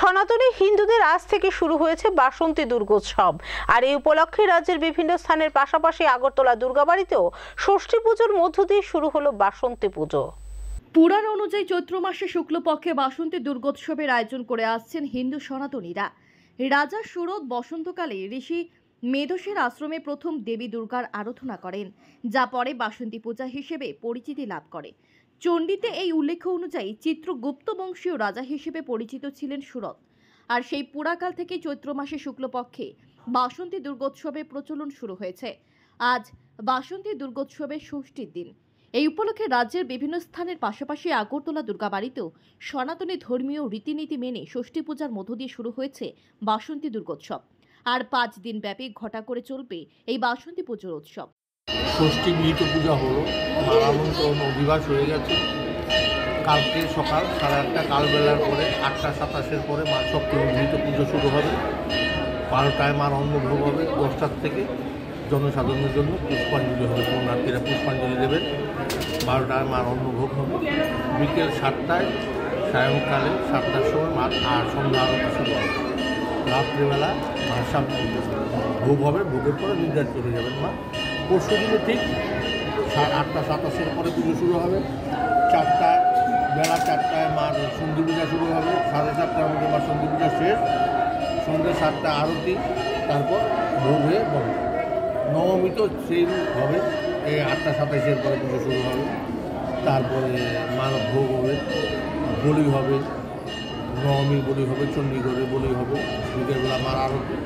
সনাতনী হিন্দুদের আজ থেকে শুরু হয়েছে বাসন্তী দুর্গোৎসব। আর এই উপলক্ষে রাজ্যের বিভিন্ন স্থানের পাশাপাশি আগরতলা দুর্গাবাড়িতেও ষষ্ঠী পুজোর মধ্য দিয়ে শুরু হলো বাসন্তী পুজো। পুরাণ অনুযায়ী চৈত্র মাসে শুক্লপক্ষে বাসন্তী দুর্গোৎসবের আয়োজন করে আসছেন হিন্দু সনাতনীরা। রাজা সুরত বসন্তকালে ঋষি মেধসের আশ্রমে প্রথম দেবী দুর্গার আরাধনা করেন, যা পরে বাসন্তী পূজা হিসেবে পরিচিতি লাভ করে। চণ্ডীতে এই উল্লেখ অনুযায়ী চিত্রগুপ্ত বংশীয় রাজা হিসেবে পরিচিত ছিলেন সুরত। আর সেই পুরাকাল থেকে চৈত্র মাসে শুক্লপক্ষে বাসন্তী দুর্গোৎসবের প্রচলন শুরু হয়েছে। আজ বাসন্তী দুর্গোৎসবের ষষ্ঠীর দিন। এই উপলক্ষে রাজ্যের বিভিন্ন স্থানের পাশাপাশি আগরতলা দুর্গাবাড়িতেও সনাতনী ধর্মীয় রীতিনীতি মেনে ষষ্ঠী পূজার মধ্য দিয়ে শুরু হয়েছে বাসন্তী দুর্গোৎসব। আর 5 দিন ব্যাপী ঘটা করে চলবে এই বাসন্তী পুজোর উৎসব। ষষ্ঠী মিলিত পূজা হলো, মারামন্ত্রণ অধিবাস হয়ে গেছে। কালকে সকাল 8:30 কালবেলার পরে 8:27 পরে মা সপ্তমী মিলিত পুজো শুরু হবে। 12টায় মার অন্নভোগ হবে। 10টার থেকে জনসাধারণের জন্য পুষ্পাঞ্জলি হবে, পুণ্যার্থীরা পুষ্পাঞ্জলি দেবেন। 12টায় মার অন্নভোগ হবে। বিকেল 7টায় সায়ংকালে 7টার সময় মার আর সন্ধ্যা আরতি শুরু হবে। রাত্রিবেলা মার সামনে ভোগ হবে, ভোগের পরে নির্যাত চলে যাবেন মা। পরশু দিনে ঠিক 8:27 পরে পুজো শুরু হবে। 4টায় বেলা 4টায় মার সন্ধি পূজা শুরু হবে। 4:30টার মধ্যে মার সন্ধি পূজা শেষ। সন্ধ্যে 7টা আরতি, তারপর ভোগ হয়ে বন্ধ। নবমী তো সেই হবে, এই 8:27 পরে পুজো শুরু হবে। তারপরে মার ভোগ হবে, বলি হবে, নবমীর বলি হবে, চণ্ডীগড়ের বলি হবে। বিকেলবেলা মার আরতি।